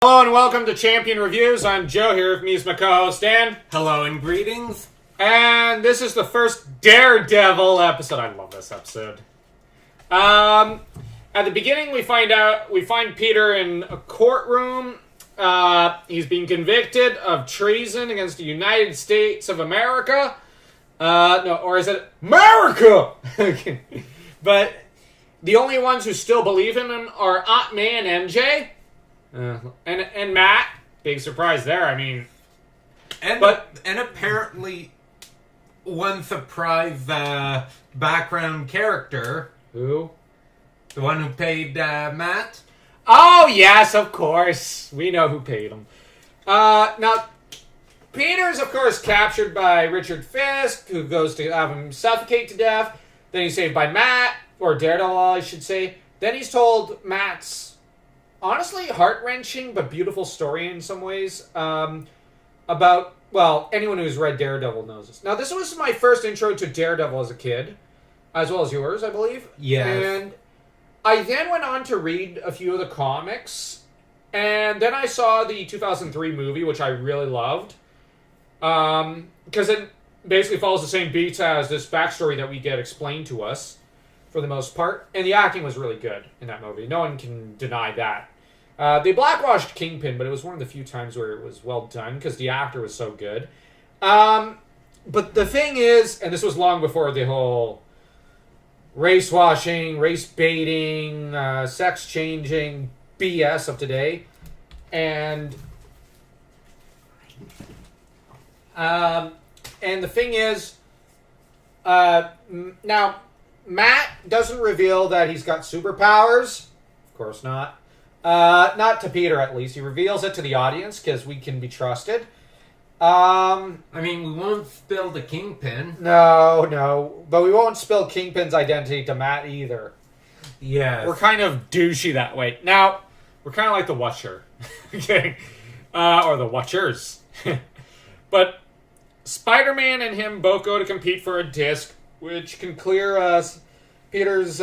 Hello and welcome to Champion Reviews. I'm Joe here with me is my co-host Dan. Hello and greetings. And this is the first Daredevil episode. I love this episode. At the beginning we find Peter in a courtroom. He's being convicted of treason against the United States of America. Or is it America? But the only ones who still believe in him are Aunt May and MJ. And Matt, big surprise there. I mean, and apparently one surprise background character. Who? The one who paid Matt. Oh yes, of course. We know who paid him. Now, Peter's of course captured by Richard Fisk, who goes to have him suffocate to death. Then he's saved by Matt, or Daredevil, I should say. Then he's told Matt's honestly heart-wrenching but beautiful story in some ways about, well, anyone who's read Daredevil knows this. Now, this was my first intro to Daredevil as a kid, as well as yours, I believe. Yes. And I then went on to read a few of the comics, and then I saw the 2003 movie, which I really loved, because it basically follows the same beats as this backstory that we get explained to us, for the most part. And the acting was really good in that movie. No one can deny that. They blackwashed Kingpin, but it was one of the few times where it was well done because the actor was so good. But the thing is, and this was long before the whole race washing, race baiting, sex changing BS of today. And the thing is, now, Matt doesn't reveal that he's got superpowers. Of course not. Not to Peter, at least. He reveals it to the audience, because we can be trusted. I mean, we won't spill the Kingpin. No. But we won't spill Kingpin's identity to Matt, either. Yes. We're kind of douchey that way. Now, we're kind of like the Watcher. Okay? Or the Watchers. But Spider-Man and him both go to compete for a disc, which can clear Peter's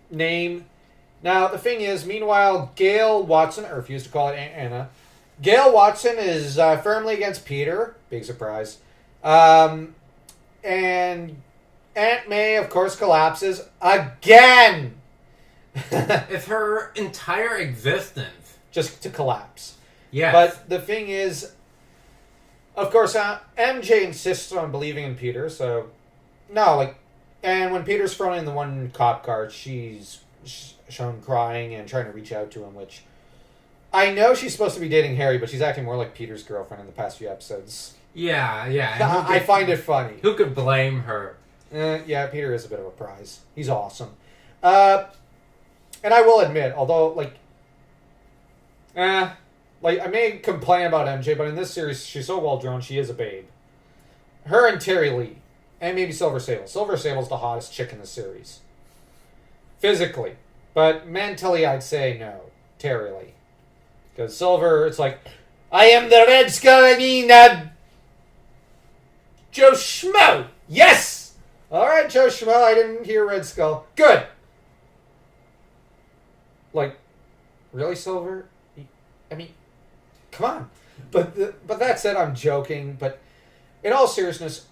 name. Now, the thing is, meanwhile, Gail Watson, I refuse to call it Aunt Anna, Gail Watson is firmly against Peter. Big surprise. And Aunt May, of course, collapses again. It's her entire existence. Just to collapse. Yes. But the thing is, of course, MJ insists on believing in Peter, so... No, and when Peter's thrown in the one cop car, she's shown crying and trying to reach out to him, which... I know she's supposed to be dating Harry, but she's acting more like Peter's girlfriend in the past few episodes. Yeah. I find it funny. Who could blame her? Yeah, Peter is a bit of a prize. He's awesome. And I will admit, although, I may complain about MJ, but in this series, she's so well-drawn, she is a babe. Her and Terry Lee. And maybe Silver Sable. Silver Sable's the hottest chick in the series. Physically. But mentally, I'd say no. Terry Lee. Because Silver, it's like, I am the Red Skull, Joe Schmo! Yes! Alright, Joe Schmo, I didn't hear Red Skull. Good! Really, Silver? I mean, come on. But that said, I'm joking. But in all seriousness,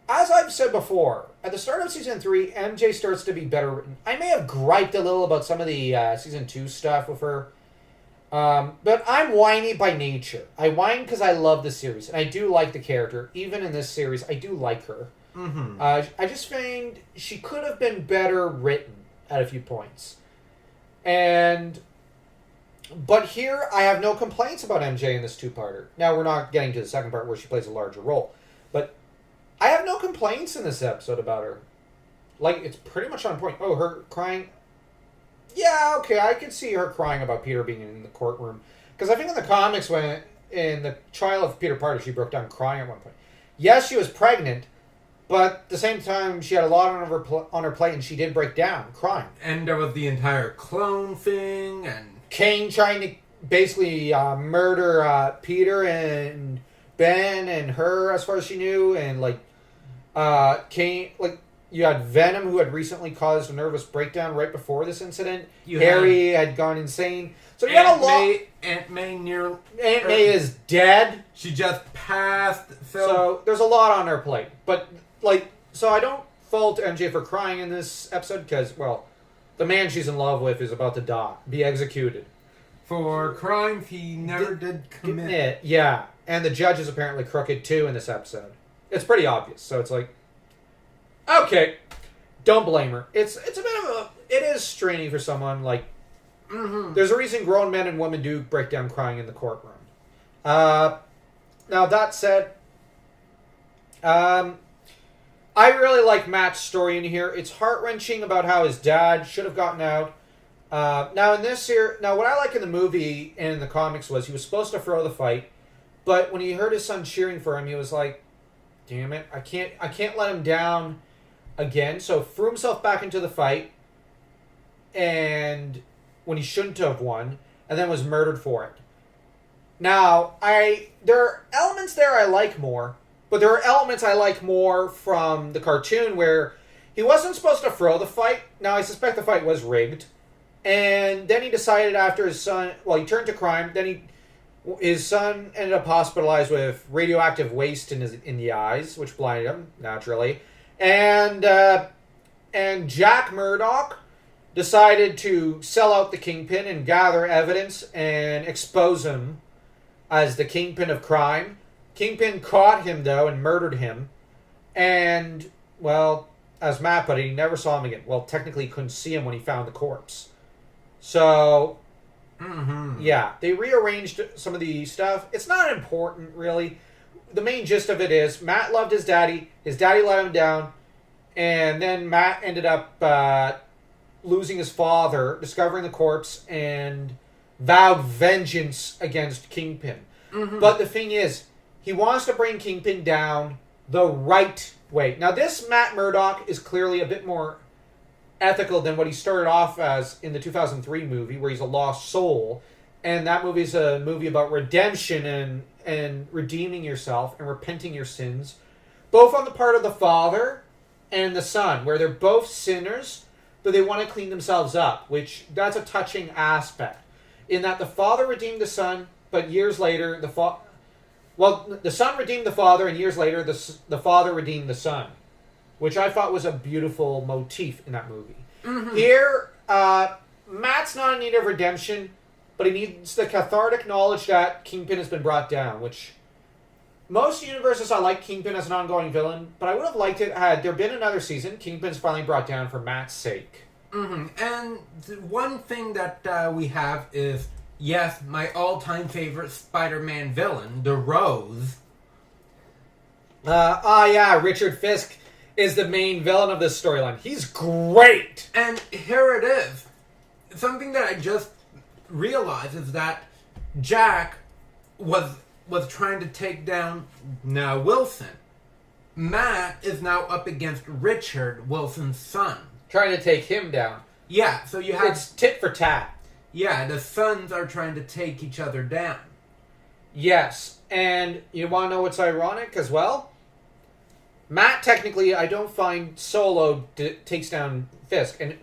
as I've said before, at the start of Season 3, MJ starts to be better written. I may have griped a little about some of the Season 2 stuff with her. But I'm whiny by nature. I whine because I love the series. And I do like the character. Even in this series, I do like her. Mm-hmm. I just find she could have been better written at a few points. But here, I have no complaints about MJ in this two-parter. Now, we're not getting to the second part where she plays a larger role. But I have no complaints in this episode about her. It's pretty much on point. Oh, her crying... Yeah, okay, I could see her crying about Peter being in the courtroom. Because I think in the comics, when in the trial of Peter Parker, she broke down crying at one point. Yes, she was pregnant, but at the same time, she had a lot on her plate, and she did break down, crying. And there was the entire clone thing, and... Kane trying to basically murder Peter and Ben and her, as far as she knew, and, Kane, you had Venom, who had recently caused a nervous breakdown right before this incident. Harry had gone insane. So you got a lot. Aunt May Aunt May is dead. She just passed. So there's a lot on her plate. But, like, so I don't fault MJ for crying in this episode because, well, the man she's in love with is about to be executed. For crimes he never did commit. Yeah. And the judge is apparently crooked, too, in this episode. It's pretty obvious. So it's like, okay, don't blame her. It's a bit of a... It is straining for someone, like... Mm-hmm. There's a reason grown men and women do break down crying in the courtroom. Now, that said... I really like Matt's story in here. It's heart-wrenching about how his dad should have gotten out. Now, what I like in the movie and in the comics was he was supposed to throw the fight, but when he heard his son cheering for him, he was like, damn it, I can't let him down again. So threw himself back into the fight, and when he shouldn't have won, and then was murdered for it. Now, there are elements there I like more, but there are elements I like more from the cartoon where he wasn't supposed to throw the fight. Now, I suspect the fight was rigged. And then he decided after his son... Well, he turned to crime. Then his son ended up hospitalized with radioactive waste in the eyes, which blinded him, naturally. And Jack Murdoch decided to sell out the Kingpin and gather evidence and expose him as the Kingpin of crime. Kingpin caught him, though, and murdered him. And, well, as Matt put it, he never saw him again. Well, technically, he couldn't see him when he found the corpse. So, yeah, they rearranged some of the stuff. It's not important, really. The main gist of it is Matt loved his daddy. His daddy let him down. And then Matt ended up losing his father, discovering the corpse, and vowed vengeance against Kingpin. Mm-hmm. But the thing is, he wants to bring Kingpin down the right way. Now, this Matt Murdock is clearly a bit more ethical than what he started off as in the 2003 movie, where he's a lost soul. And that movie is a movie about redemption and redeeming yourself and repenting your sins, both on the part of the father and the son, where they're both sinners, but they want to clean themselves up, which that's a touching aspect. In that the father redeemed the son, but years later, the son redeemed the father, and years later, the father redeemed the son, which I thought was a beautiful motif in that movie. Mm-hmm. Here, Matt's not in need of redemption, but he needs the cathartic knowledge that Kingpin has been brought down, which most universes I like Kingpin as an ongoing villain, but I would have liked it had there been another season. Kingpin's finally brought down for Matt's sake. Mm-hmm. And the one thing that we have is, yes, my all-time favorite Spider-Man villain, the Rose. Yeah, Richard Fisk is the main villain of this storyline. He's great! And here it is. Something that I just realized is that Jack was trying to take down Wilson. Matt is now up against Richard, Wilson's son. Trying to take him down. Yeah, so you have... It's tit for tat. Yeah, the sons are trying to take each other down. Yes, and you want to know what's ironic as well? Matt, technically, I don't find Solo takes down Fisk. And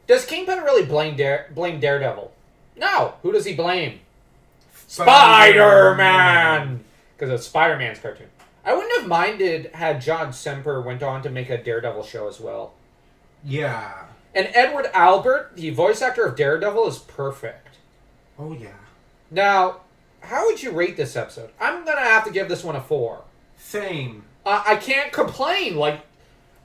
does Kingpin really blame Daredevil? No. Who does he blame? Spider-Man! Because it's Spider-Man's cartoon. I wouldn't have minded had John Semper went on to make a Daredevil show as well. Yeah. And Edward Albert, the voice actor of Daredevil, is perfect. Oh, yeah. Now, how would you rate this episode? I'm going to have to give this one a 4. Same. I can't complain. Like,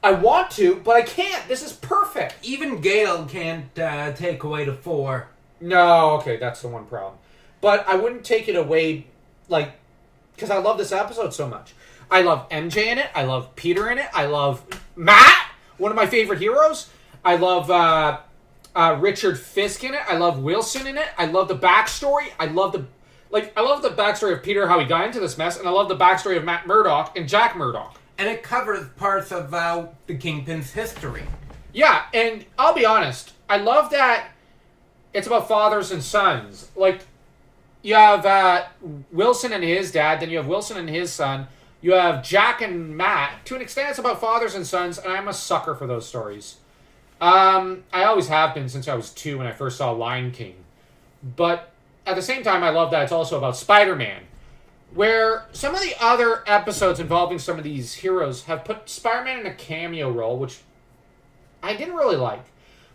I want to, but I can't. This is perfect. Even Gale can't take away the 4. No, okay, that's the one problem. But I wouldn't take it away, like, because I love this episode so much. I love MJ in it. I love Peter in it. I love Matt, one of my favorite heroes. I love Richard Fisk in it. I love Wilson in it. I love the backstory. I love the backstory of Peter, how he got into this mess, and I love the backstory of Matt Murdock and Jack Murdock. And it covers parts of the Kingpin's history. Yeah, and I'll be honest, I love that it's about fathers and sons. Like, you have Wilson and his dad, then you have Wilson and his son, you have Jack and Matt. To an extent, it's about fathers and sons, and I'm a sucker for those stories. I always have been since I was 2 when I first saw Lion King. But at the same time, I love that it's also about Spider-Man. Where some of the other episodes involving some of these heroes have put Spider-Man in a cameo role, which I didn't really like.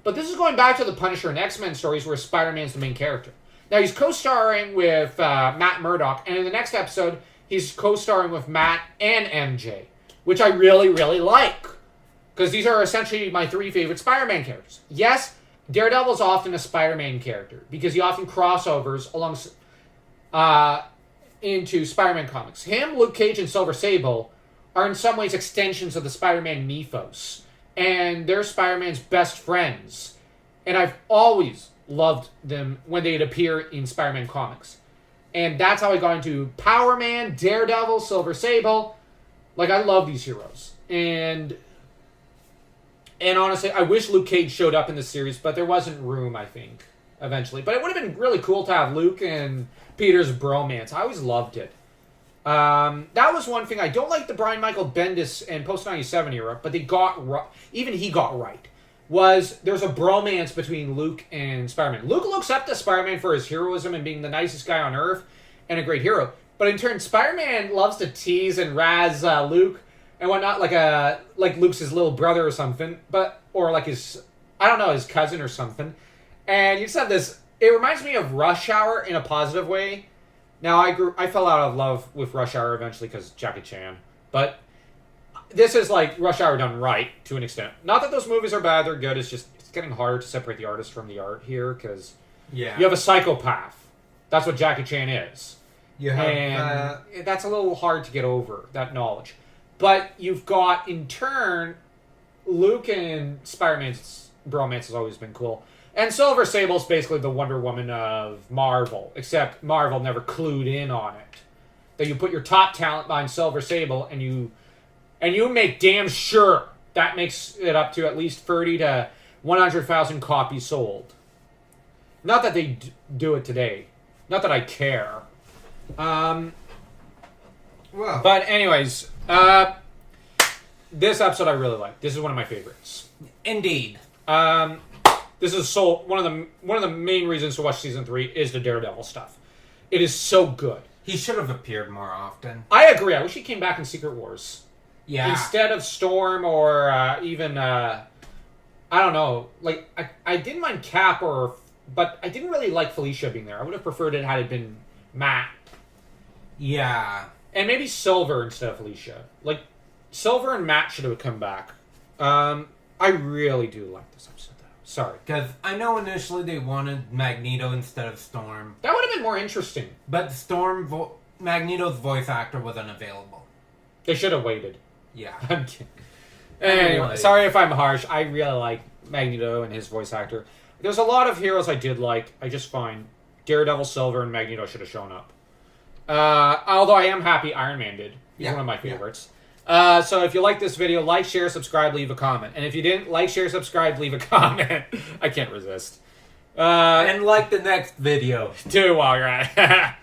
But this is going back to the Punisher and X-Men stories where Spider-Man's the main character. Now, he's co-starring with Matt Murdock, and in the next episode, he's co-starring with Matt and MJ, which I really, really like. Because these are essentially my 3 favorite Spider-Man characters. Yes, Daredevil's often a Spider-Man character, because he often crossovers along into Spider-Man comics. Him, Luke Cage, and Silver Sable are in some ways extensions of the Spider-Man mythos. And they're Spider-Man's best friends. And I've always loved them when they'd appear in Spider-Man comics. And that's how I got into Power Man, Daredevil, Silver Sable. Like, I love these heroes. And honestly, I wish Luke Cage showed up in the series, but there wasn't room, I think, eventually. But it would have been really cool to have Luke and Peter's bromance. I always loved it. That was one thing. I don't like the Brian Michael Bendis and post-97 era, but they got right. Even he got right. There's a bromance between Luke and Spider-Man. Luke looks up to Spider-Man for his heroism and being the nicest guy on Earth and a great hero. But in turn, Spider-Man loves to tease and razz Luke and whatnot, like Luke's his little brother or something, or like his cousin or something. And you said this. It reminds me of Rush Hour in a positive way. Now, I fell out of love with Rush Hour eventually because Jackie Chan. But this is like Rush Hour done right, to an extent. Not that those movies are bad, they're good. It's just it's getting harder to separate the artist from the art here because you have a psychopath. That's what Jackie Chan is. And that's a little hard to get over, that knowledge. But you've got, in turn, Luke and Spider-Man's bromance has always been cool. And Silver Sable's basically the Wonder Woman of Marvel, except Marvel never clued in on it. That you put your top talent behind Silver Sable, and you make damn sure that makes it up to at least 30 to 100,000 copies sold. Not that they do it today. Not that I care. But anyways, this episode I really like. This is one of my favorites. Indeed. This is one of the main reasons to watch season 3 is the Daredevil stuff. It is so good. He should have appeared more often. I agree. I wish he came back in Secret Wars. Yeah. Instead of Storm or even I don't know. Like I didn't mind Cap but I didn't really like Felicia being there. I would have preferred it had it been Matt. Yeah. And maybe Silver instead of Felicia. Like Silver and Matt should have come back. I really do like this episode. Sorry. Because I know initially they wanted Magneto instead of Storm. That would have been more interesting. But Magneto's voice actor was unavailable. They should have waited. Yeah. I'm kidding. Anyway, sorry if I'm harsh. I really like Magneto and his voice actor. There's a lot of heroes I did like. I just find Daredevil, Silver, and Magneto should have shown up. Although I am happy Iron Man did. He's one of my favorites. So if you like this video, like, share, subscribe, leave a comment. And if you didn't, like, share, subscribe, leave a comment. I can't resist. And like the next video. Do while you're at it.